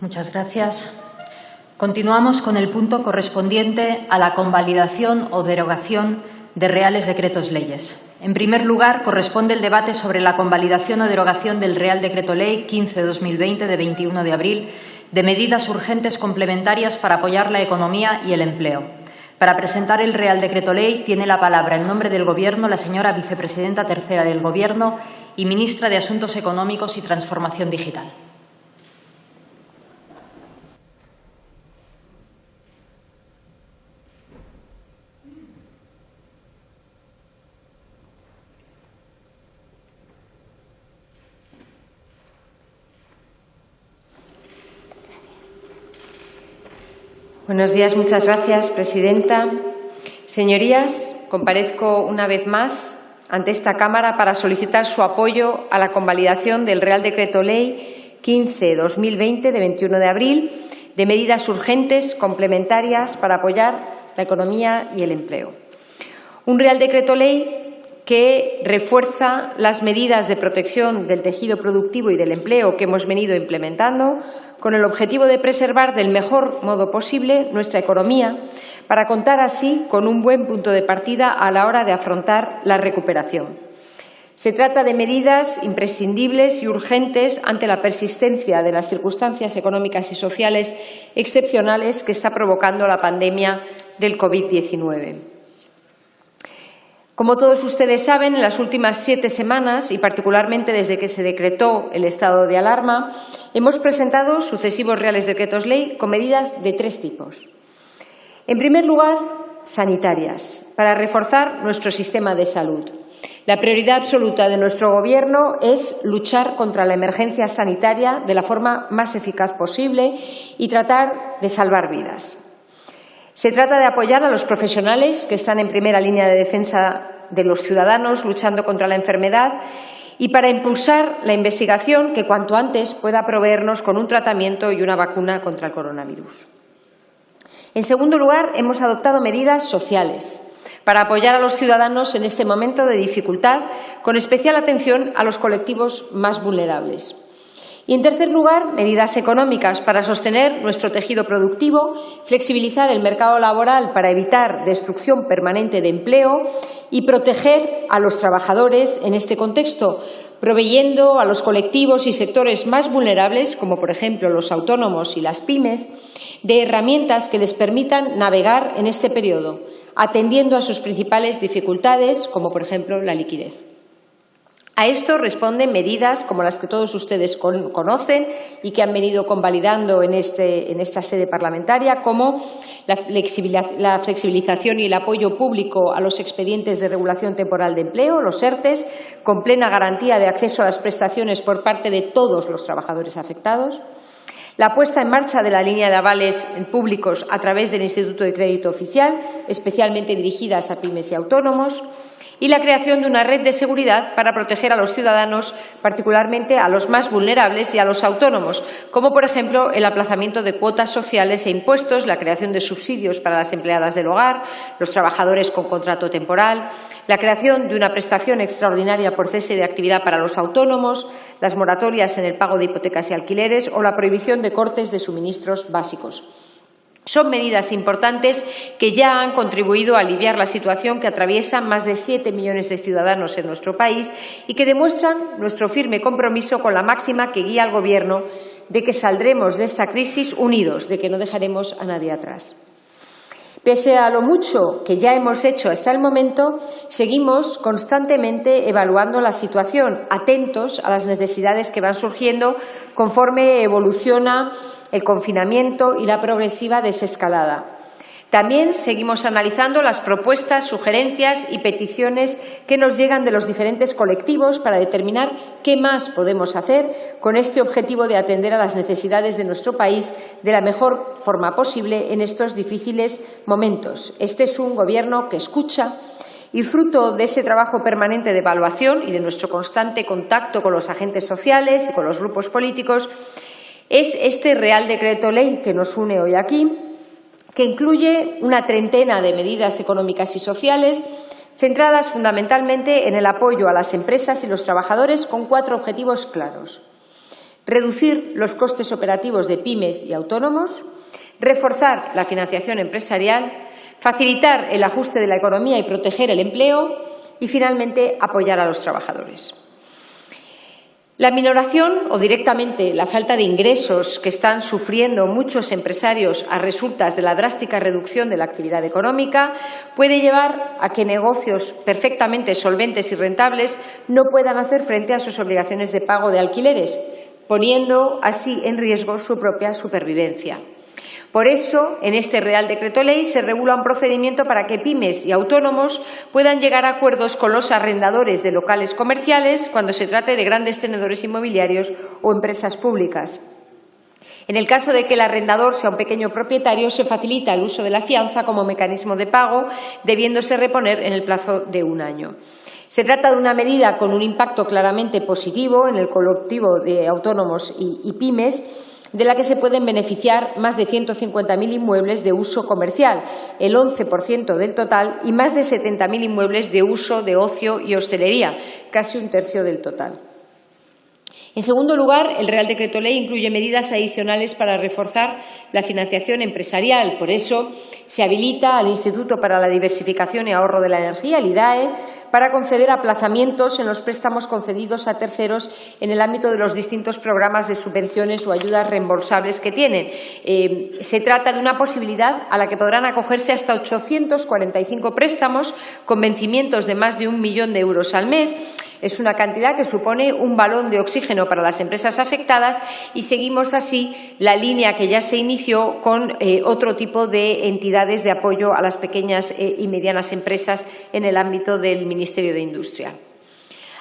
Muchas gracias. Continuamos con el punto correspondiente a la convalidación o derogación de reales decretos leyes. En primer lugar, corresponde el debate sobre la convalidación o derogación del Real Decreto Ley 15/2020 de 21 de abril de medidas urgentes complementarias para apoyar la economía y el empleo. Para presentar el Real Decreto Ley tiene la palabra en nombre del Gobierno la señora Vicepresidenta Tercera del Gobierno y Ministra de Asuntos Económicos y Transformación Digital. Buenos días, muchas gracias, presidenta. Señorías, comparezco una vez más ante esta Cámara para solicitar su apoyo a la convalidación del Real Decreto Ley 15/2020 de 21 de abril de medidas urgentes complementarias para apoyar la economía y el empleo. Un Real Decreto Ley que refuerza las medidas de protección del tejido productivo y del empleo que hemos venido implementando con el objetivo de preservar del mejor modo posible nuestra economía para contar así con un buen punto de partida a la hora de afrontar la recuperación. Se trata de medidas imprescindibles y urgentes ante la persistencia de las circunstancias económicas y sociales excepcionales que está provocando la pandemia del COVID-19. Como todos ustedes saben, en las últimas 7 semanas, y particularmente desde que se decretó el estado de alarma, hemos presentado sucesivos reales decretos ley con medidas de 3 tipos. En primer lugar, sanitarias, para reforzar nuestro sistema de salud. La prioridad absoluta de nuestro Gobierno es luchar contra la emergencia sanitaria de la forma más eficaz posible y tratar de salvar vidas. Se trata de apoyar a los profesionales que están en primera línea de defensa de los ciudadanos luchando contra la enfermedad y para impulsar la investigación que cuanto antes pueda proveernos con un tratamiento y una vacuna contra el coronavirus. En segundo lugar, hemos adoptado medidas sociales para apoyar a los ciudadanos en este momento de dificultad, con especial atención a los colectivos más vulnerables. Y, en tercer lugar, medidas económicas para sostener nuestro tejido productivo, flexibilizar el mercado laboral para evitar destrucción permanente de empleo y proteger a los trabajadores en este contexto, proveyendo a los colectivos y sectores más vulnerables, como por ejemplo los autónomos y las pymes, de herramientas que les permitan navegar en este periodo, atendiendo a sus principales dificultades, como por ejemplo la liquidez. A esto responden medidas como las que todos ustedes conocen y que han venido convalidando en esta sede parlamentaria, como la flexibilización y el apoyo público a los expedientes de regulación temporal de empleo, los ERTEs, con plena garantía de acceso a las prestaciones por parte de todos los trabajadores afectados, la puesta en marcha de la línea de avales públicos a través del Instituto de Crédito Oficial, especialmente dirigidas a pymes y autónomos, y la creación de una red de seguridad para proteger a los ciudadanos, particularmente a los más vulnerables y a los autónomos, como por ejemplo el aplazamiento de cuotas sociales e impuestos, la creación de subsidios para las empleadas del hogar, los trabajadores con contrato temporal, la creación de una prestación extraordinaria por cese de actividad para los autónomos, las moratorias en el pago de hipotecas y alquileres o la prohibición de cortes de suministros básicos. Son medidas importantes que ya han contribuido a aliviar la situación que atraviesan más de 7 millones de ciudadanos en nuestro país y que demuestran nuestro firme compromiso con la máxima que guía al Gobierno de que saldremos de esta crisis unidos, de que no dejaremos a nadie atrás. Pese a lo mucho que ya hemos hecho hasta el momento, seguimos constantemente evaluando la situación, atentos a las necesidades que van surgiendo conforme evoluciona el confinamiento y la progresiva desescalada. También seguimos analizando las propuestas, sugerencias y peticiones que nos llegan de los diferentes colectivos para determinar qué más podemos hacer con este objetivo de atender a las necesidades de nuestro país de la mejor forma posible en estos difíciles momentos. Este es un Gobierno que escucha y, fruto de ese trabajo permanente de evaluación y de nuestro constante contacto con los agentes sociales y con los grupos políticos, es este Real Decreto Ley que nos une hoy aquí, que incluye una treintena de medidas económicas y sociales centradas fundamentalmente en el apoyo a las empresas y los trabajadores con 4 objetivos claros. reducir los costes operativos de pymes y autónomos, reforzar la financiación empresarial, facilitar el ajuste de la economía y proteger el empleo y, finalmente, apoyar a los trabajadores. La minoración o directamente la falta de ingresos que están sufriendo muchos empresarios a resultas de la drástica reducción de la actividad económica puede llevar a que negocios perfectamente solventes y rentables no puedan hacer frente a sus obligaciones de pago de alquileres, poniendo así en riesgo su propia supervivencia. Por eso, en este Real Decreto Ley se regula un procedimiento para que pymes y autónomos puedan llegar a acuerdos con los arrendadores de locales comerciales cuando se trate de grandes tenedores inmobiliarios o empresas públicas. En el caso de que el arrendador sea un pequeño propietario, se facilita el uso de la fianza como mecanismo de pago, debiéndose reponer en el plazo de 1 año. Se trata de una medida con un impacto claramente positivo en el colectivo de autónomos y pymes, de la que se pueden beneficiar más de 150.000 inmuebles de uso comercial, el 11% del total, y más de 70.000 inmuebles de uso de ocio y hostelería, casi 1/3 del total. En segundo lugar, el Real Decreto Ley incluye medidas adicionales para reforzar la financiación empresarial. Por eso, se habilita al Instituto para la Diversificación y Ahorro de la Energía, el IDAE, para conceder aplazamientos en los préstamos concedidos a terceros en el ámbito de los distintos programas de subvenciones o ayudas reembolsables que tienen. Se trata de una posibilidad a la que podrán acogerse hasta 845 préstamos con vencimientos de más de 1 millón de euros al mes. Es una cantidad que supone un balón de oxígeno para las empresas afectadas y seguimos así la línea que ya se inició con otro tipo de entidades de apoyo a las pequeñas y medianas empresas en el ámbito del Ministerio de Industria.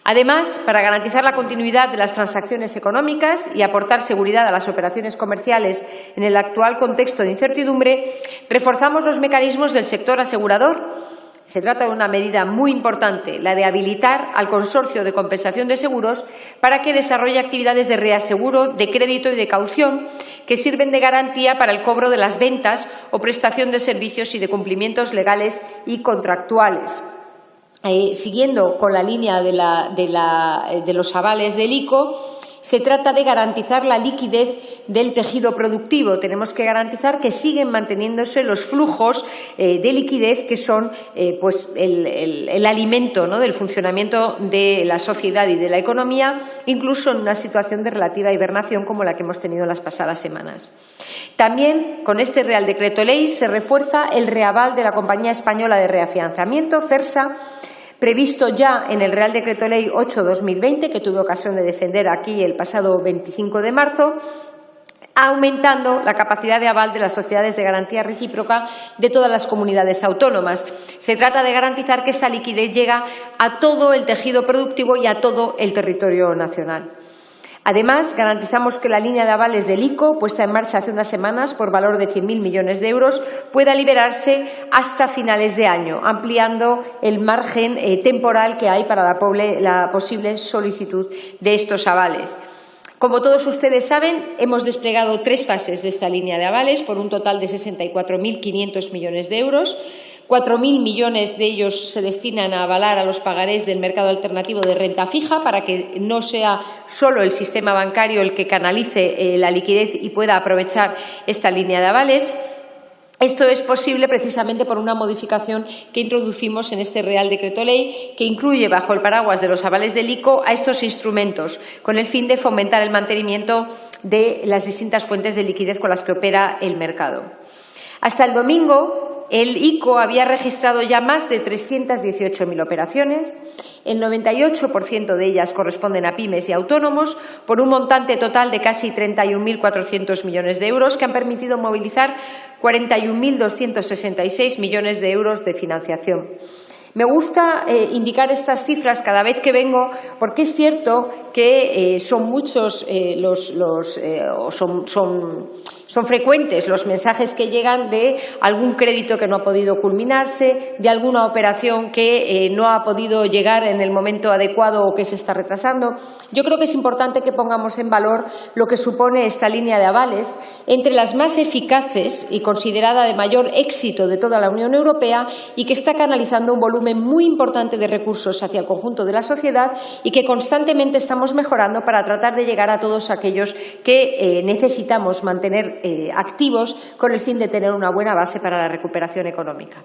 Además, para garantizar la continuidad de las transacciones económicas y aportar seguridad a las operaciones comerciales en el actual contexto de incertidumbre, reforzamos los mecanismos del sector asegurador. Se trata de una medida muy importante, la de habilitar al Consorcio de Compensación de Seguros para que desarrolle actividades de reaseguro, de crédito y de caución que sirven de garantía para el cobro de las ventas o prestación de servicios y de cumplimientos legales y contractuales. Siguiendo con la línea de los avales del ICO, se trata de garantizar la liquidez del tejido productivo. Tenemos que garantizar que siguen manteniéndose los flujos de liquidez que son el alimento, ¿no?, del funcionamiento de la sociedad y de la economía, incluso en una situación de relativa hibernación como la que hemos tenido en las pasadas semanas. También, con este Real Decreto Ley, se refuerza el reaval de la Compañía Española de Reafianzamiento, CERSA, previsto ya en el Real Decreto Ley 8/2020, que tuve ocasión de defender aquí el pasado 25 de marzo, aumentando la capacidad de aval de las sociedades de garantía recíproca de todas las comunidades autónomas. Se trata de garantizar que esta liquidez llega a todo el tejido productivo y a todo el territorio nacional. Además, garantizamos que la línea de avales del ICO, puesta en marcha hace unas semanas por valor de 100.000 millones de euros, pueda liberarse hasta finales de año, ampliando el margen temporal que hay para la posible solicitud de estos avales. Como todos ustedes saben, hemos desplegado 3 fases de esta línea de avales por un total de 64.500 millones de euros. 4.000 millones de ellos se destinan a avalar a los pagarés del mercado alternativo de renta fija para que no sea solo el sistema bancario el que canalice la liquidez y pueda aprovechar esta línea de avales. Esto es posible precisamente por una modificación que introducimos en este Real Decreto Ley que incluye bajo el paraguas de los avales del ICO a estos instrumentos con el fin de fomentar el mantenimiento de las distintas fuentes de liquidez con las que opera el mercado. Hasta el domingo, el ICO había registrado ya más de 318.000 operaciones, el 98% de ellas corresponden a pymes y autónomos, por un montante total de casi 31.400 millones de euros que han permitido movilizar 41.266 millones de euros de financiación. Me gusta indicar estas cifras cada vez que vengo porque es cierto que son muchos Son frecuentes los mensajes que llegan de algún crédito que no ha podido culminarse, de alguna operación que no ha podido llegar en el momento adecuado o que se está retrasando. Yo creo que es importante que pongamos en valor lo que supone esta línea de avales, entre las más eficaces y considerada de mayor éxito de toda la Unión Europea, y que está canalizando un volumen muy importante de recursos hacia el conjunto de la sociedad y que constantemente estamos mejorando para tratar de llegar a todos aquellos que necesitamos mantener activos con el fin de tener una buena base para la recuperación económica.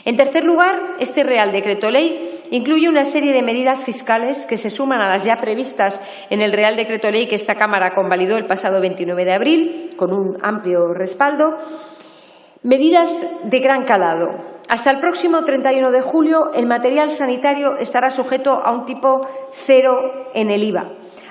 En tercer lugar, este Real Decreto Ley incluye una serie de medidas fiscales que se suman a las ya previstas en el Real Decreto Ley que esta Cámara convalidó el pasado 29 de abril, con un amplio respaldo. Medidas de gran calado. Hasta el próximo 31 de julio, el material sanitario estará sujeto a un tipo cero en el IVA,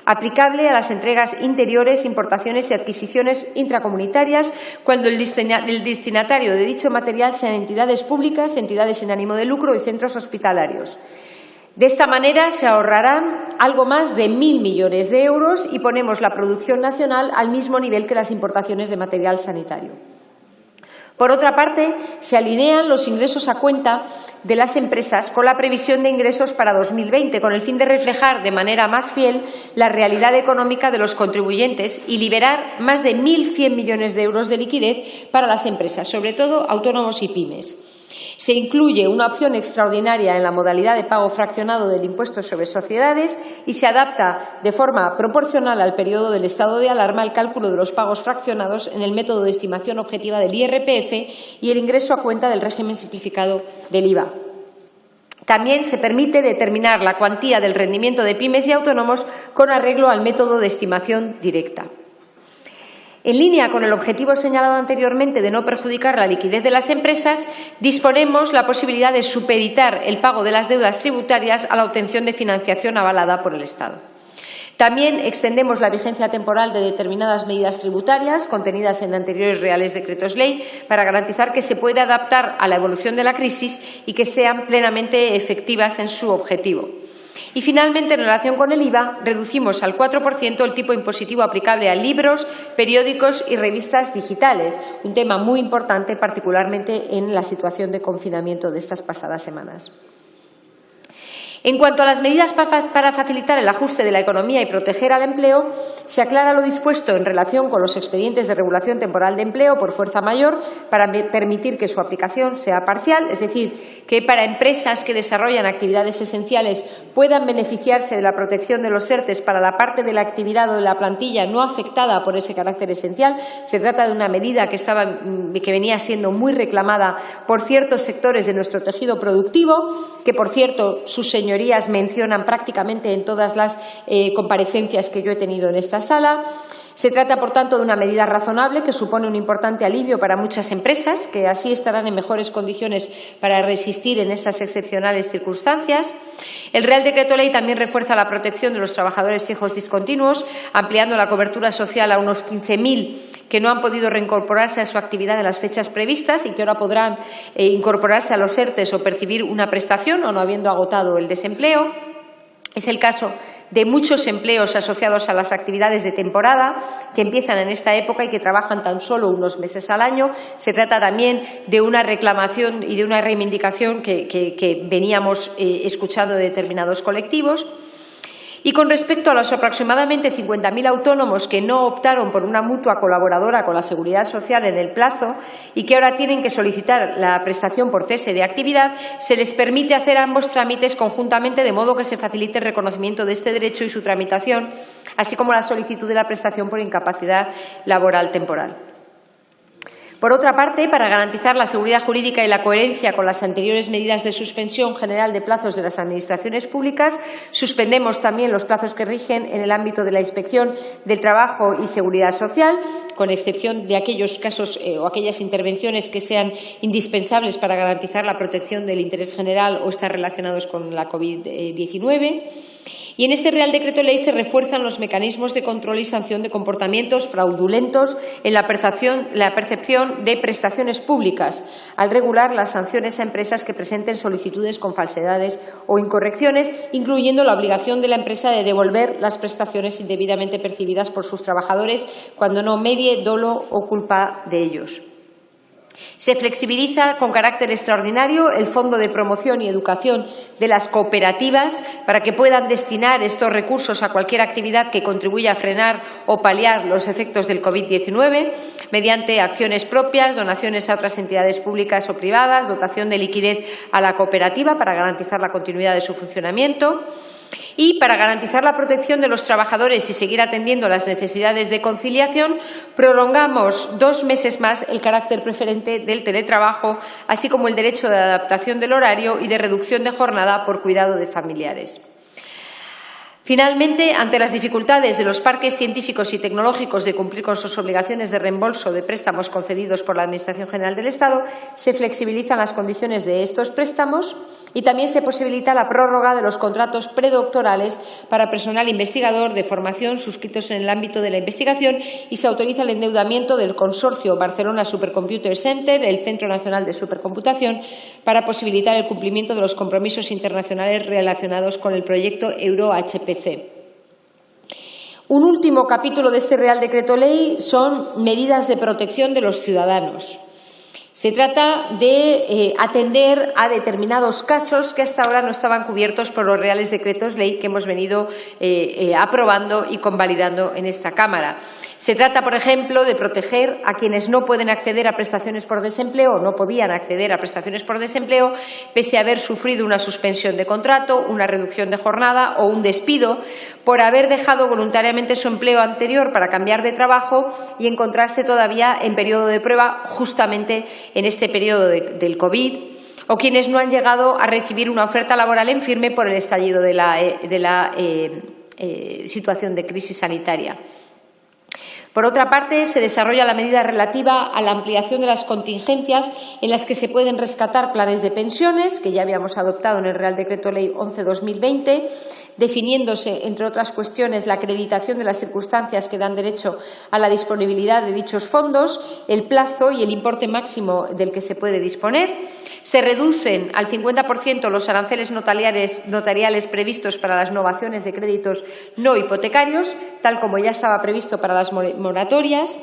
aplicable a las entregas interiores, importaciones y adquisiciones intracomunitarias cuando el destinatario de dicho material sean entidades públicas, entidades sin ánimo de lucro y centros hospitalarios. De esta manera se ahorrarán algo más de 1.000 millones de euros y ponemos la producción nacional al mismo nivel que las importaciones de material sanitario. Por otra parte, se alinean los ingresos a cuenta de las empresas con la previsión de ingresos para 2020, con el fin de reflejar de manera más fiel la realidad económica de los contribuyentes y liberar más de 1.100 millones de euros de liquidez para las empresas, sobre todo autónomos y pymes. Se incluye una opción extraordinaria en la modalidad de pago fraccionado del impuesto sobre sociedades y se adapta de forma proporcional al periodo del estado de alarma el cálculo de los pagos fraccionados en el método de estimación objetiva del IRPF y el ingreso a cuenta del régimen simplificado del IVA. También se permite determinar la cuantía del rendimiento de pymes y autónomos con arreglo al método de estimación directa. En línea con el objetivo señalado anteriormente de no perjudicar la liquidez de las empresas, disponemos la posibilidad de supeditar el pago de las deudas tributarias a la obtención de financiación avalada por el Estado. También extendemos la vigencia temporal de determinadas medidas tributarias contenidas en anteriores Reales Decretos Ley para garantizar que se pueda adaptar a la evolución de la crisis y que sean plenamente efectivas en su objetivo. Y, finalmente, en relación con el IVA, reducimos al 4% el tipo impositivo aplicable a libros, periódicos y revistas digitales, un tema muy importante, particularmente en la situación de confinamiento de estas pasadas semanas. En cuanto a las medidas para facilitar el ajuste de la economía y proteger al empleo, se aclara lo dispuesto en relación con los expedientes de regulación temporal de empleo por fuerza mayor para permitir que su aplicación sea parcial, es decir, que para empresas que desarrollan actividades esenciales puedan beneficiarse de la protección de los ERTE para la parte de la actividad o de la plantilla no afectada por ese carácter esencial. Se trata de una medida que venía siendo muy reclamada por ciertos sectores de nuestro tejido productivo, que, por cierto, sus señorías mencionan prácticamente en todas las comparecencias que yo he tenido en esta sala. Se trata, por tanto, de una medida razonable que supone un importante alivio para muchas empresas, que así estarán en mejores condiciones para resistir en estas excepcionales circunstancias. El Real Decreto Ley también refuerza la protección de los trabajadores fijos discontinuos, ampliando la cobertura social a unos 15.000 que no han podido reincorporarse a su actividad en las fechas previstas y que ahora podrán incorporarse a los ERTE o percibir una prestación o no habiendo agotado el desempleo. Es el caso de muchos empleos asociados a las actividades de temporada que empiezan en esta época y que trabajan tan solo unos meses al año. Se trata también de una reclamación y de una reivindicación que veníamos escuchando de determinados colectivos. Y con respecto a los aproximadamente 50.000 autónomos que no optaron por una mutua colaboradora con la Seguridad Social en el plazo y que ahora tienen que solicitar la prestación por cese de actividad, se les permite hacer ambos trámites conjuntamente, de modo que se facilite el reconocimiento de este derecho y su tramitación, así como la solicitud de la prestación por incapacidad laboral temporal. Por otra parte, para garantizar la seguridad jurídica y la coherencia con las anteriores medidas de suspensión general de plazos de las administraciones públicas, suspendemos también los plazos que rigen en el ámbito de la Inspección del Trabajo y Seguridad Social, con excepción de aquellos casos o aquellas intervenciones que sean indispensables para garantizar la protección del interés general o estar relacionados con la COVID-19. Y en este Real Decreto Ley se refuerzan los mecanismos de control y sanción de comportamientos fraudulentos en la percepción de prestaciones públicas, al regular las sanciones a empresas que presenten solicitudes con falsedades o incorrecciones, incluyendo la obligación de la empresa de devolver las prestaciones indebidamente percibidas por sus trabajadores cuando no medie dolo o culpa de ellos. Se flexibiliza con carácter extraordinario el Fondo de Promoción y Educación de las cooperativas para que puedan destinar estos recursos a cualquier actividad que contribuya a frenar o paliar los efectos del COVID-19 mediante acciones propias, donaciones a otras entidades públicas o privadas, dotación de liquidez a la cooperativa para garantizar la continuidad de su funcionamiento. Y para garantizar la protección de los trabajadores y seguir atendiendo las necesidades de conciliación, prolongamos 2 meses más el carácter preferente del teletrabajo, así como el derecho de adaptación del horario y de reducción de jornada por cuidado de familiares. Finalmente, ante las dificultades de los parques científicos y tecnológicos de cumplir con sus obligaciones de reembolso de préstamos concedidos por la Administración General del Estado, se flexibilizan las condiciones de estos préstamos y también se posibilita la prórroga de los contratos predoctorales para personal investigador de formación suscritos en el ámbito de la investigación y se autoriza el endeudamiento del consorcio Barcelona Supercomputer Center, el Centro Nacional de Supercomputación, para posibilitar el cumplimiento de los compromisos internacionales relacionados con el proyecto EuroHPC. Un último capítulo de este Real Decreto Ley son medidas de protección de los ciudadanos. Se trata de atender a determinados casos que hasta ahora no estaban cubiertos por los Reales Decretos Ley que hemos venido aprobando y convalidando en esta Cámara. Se trata, por ejemplo, de proteger a quienes no pueden acceder a prestaciones por desempleo o no podían acceder a prestaciones por desempleo pese a haber sufrido una suspensión de contrato, una reducción de jornada o un despido por haber dejado voluntariamente su empleo anterior para cambiar de trabajo y encontrarse todavía en periodo de prueba justamente en este periodo del COVID, o quienes no han llegado a recibir una oferta laboral en firme por el estallido de la situación de crisis sanitaria. Por otra parte, se desarrolla la medida relativa a la ampliación de las contingencias en las que se pueden rescatar planes de pensiones, que ya habíamos adoptado en el Real Decreto Ley 11/2020, definiéndose, entre otras cuestiones, la acreditación de las circunstancias que dan derecho a la disponibilidad de dichos fondos, el plazo y el importe máximo del que se puede disponer. Se reducen al 50% los aranceles notariales previstos para las novaciones de créditos no hipotecarios, tal como ya estaba previsto para las moratorias.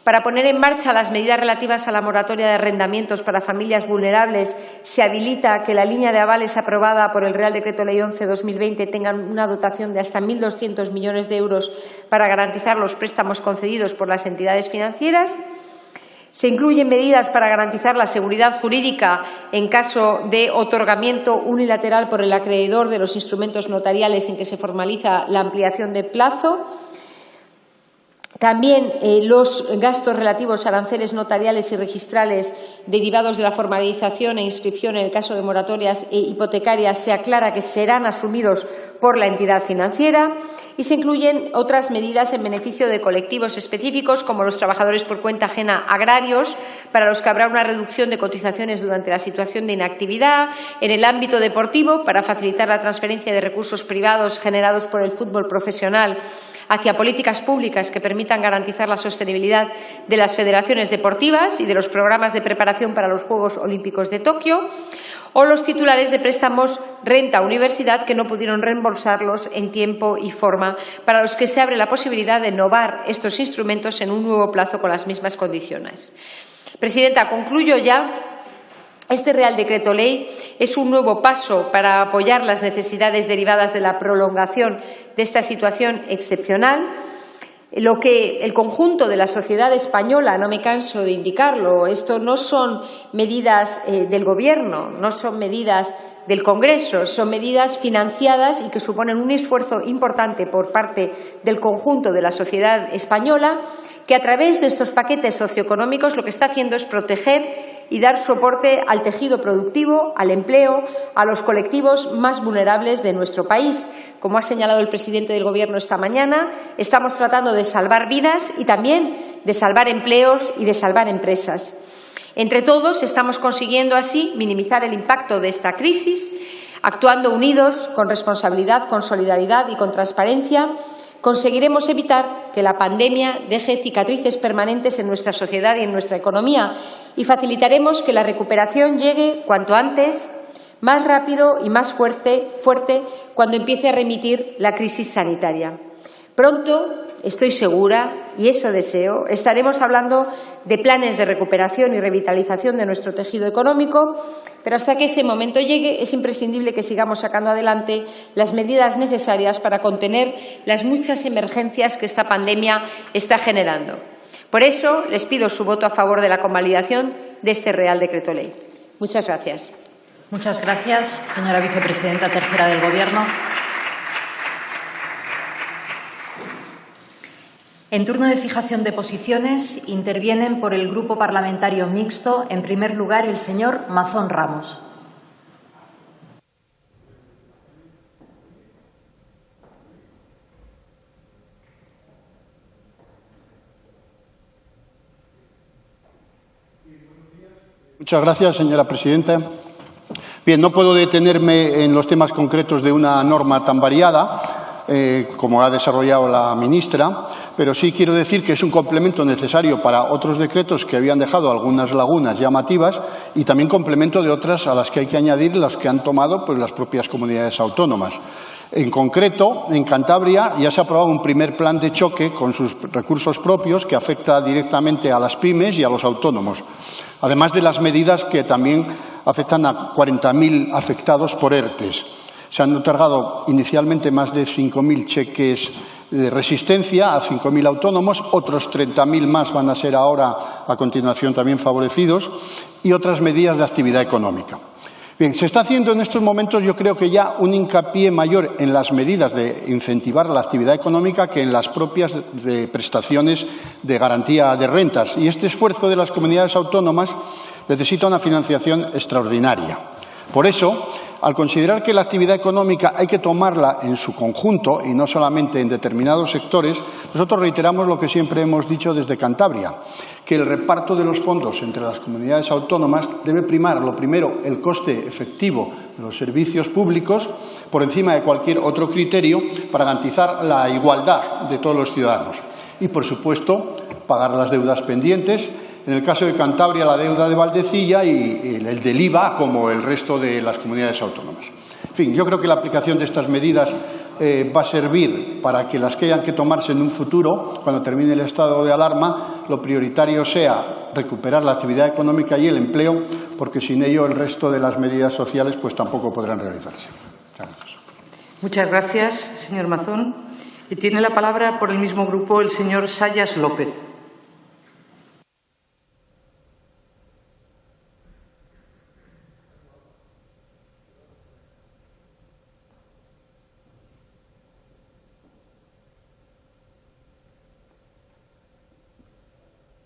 Para poner en marcha las medidas relativas a la moratoria de arrendamientos para familias vulnerables, se habilita que la línea de avales aprobada por el Real Decreto Ley 11/2020 tenga una dotación de hasta 1.200 millones de euros para garantizar los préstamos concedidos por las entidades financieras. Se incluyen medidas para garantizar la seguridad jurídica en caso de otorgamiento unilateral por el acreedor de los instrumentos notariales en que se formaliza la ampliación de plazo. También los gastos relativos a aranceles notariales y registrales derivados de la formalización e inscripción en el caso de moratorias hipotecarias se aclara que serán asumidos por la entidad financiera y se incluyen otras medidas en beneficio de colectivos específicos como los trabajadores por cuenta ajena agrarios, para los que habrá una reducción de cotizaciones durante la situación de inactividad, en el ámbito deportivo para facilitar la transferencia de recursos privados generados por el fútbol profesional hacia políticas públicas que permitan garantizar la sostenibilidad de las federaciones deportivas y de los programas de preparación para los Juegos Olímpicos de Tokio, o los titulares de préstamos renta universidad que no pudieron reembolsarlos en tiempo y forma, para los que se abre la posibilidad de innovar estos instrumentos en un nuevo plazo con las mismas condiciones. Presidenta, concluyo ya. Este Real Decreto Ley es un nuevo paso para apoyar las necesidades derivadas de la prolongación de esta situación excepcional. Lo que el conjunto de la sociedad española, no me canso de indicarlo, esto no son medidas del Gobierno, no son medidas del Congreso, son medidas financiadas y que suponen un esfuerzo importante por parte del conjunto de la sociedad española, que a través de estos paquetes socioeconómicos lo que está haciendo es proteger y dar soporte al tejido productivo, al empleo, a los colectivos más vulnerables de nuestro país. Como ha señalado el presidente del Gobierno esta mañana, estamos tratando de salvar vidas y también de salvar empleos y de salvar empresas. Entre todos estamos consiguiendo así minimizar el impacto de esta crisis, Actuando unidos, con responsabilidad, con solidaridad y con transparencia, conseguiremos evitar que la pandemia deje cicatrices permanentes en nuestra sociedad y en nuestra economía y facilitaremos que la recuperación llegue cuanto antes, más rápido y más fuerte cuando empiece a remitir la crisis sanitaria. Pronto, estoy segura, y eso deseo, estaremos hablando de planes de recuperación y revitalización de nuestro tejido económico, pero hasta que ese momento llegue es imprescindible que sigamos sacando adelante las medidas necesarias para contener las muchas emergencias que esta pandemia está generando. Por eso, les pido su voto a favor de la convalidación de este Real Decreto Ley. Muchas gracias. Muchas gracias, señora vicepresidenta tercera del Gobierno. En turno de fijación de posiciones, intervienen por el Grupo Parlamentario Mixto, en primer lugar, el señor Mazón Ramos. Muchas gracias, señora presidenta. Bien, no puedo detenerme en los temas concretos de una norma tan variada como ha desarrollado la ministra, pero sí quiero decir que es un complemento necesario para otros decretos que habían dejado algunas lagunas llamativas y también complemento de otras a las que hay que añadir las que han tomado pues, las propias comunidades autónomas. En concreto, en Cantabria ya se ha aprobado un primer plan de choque con sus recursos propios que afecta directamente a las pymes y a los autónomos, además de las medidas que también afectan a 40.000 afectados por ERTES. Se han otorgado inicialmente más de 5.000 cheques de resistencia a 5.000 autónomos, otros 30.000 más van a ser ahora a continuación también favorecidos y otras medidas de actividad económica. Bien, se está haciendo en estos momentos yo creo que ya un hincapié mayor en las medidas de incentivar la actividad económica que en las propias de prestaciones de garantía de rentas. Y este esfuerzo de las comunidades autónomas necesita una financiación extraordinaria. Por eso, al considerar que la actividad económica hay que tomarla en su conjunto y no solamente en determinados sectores, nosotros reiteramos lo que siempre hemos dicho desde Cantabria, que el reparto de los fondos entre las comunidades autónomas debe primar, lo primero, el coste efectivo de los servicios públicos por encima de cualquier otro criterio para garantizar la igualdad de todos los ciudadanos. Y, por supuesto, pagar las deudas pendientes. En el caso de Cantabria, la deuda de Valdecilla y el del IVA, como el resto de las comunidades autónomas. En fin, yo creo que la aplicación de estas medidas va a servir para que las que hayan que tomarse en un futuro, cuando termine el estado de alarma, lo prioritario sea recuperar la actividad económica y el empleo, porque sin ello el resto de las medidas sociales pues tampoco podrán realizarse. Muchas gracias, señor Mazón. Y tiene la palabra por el mismo grupo el señor Sayas López.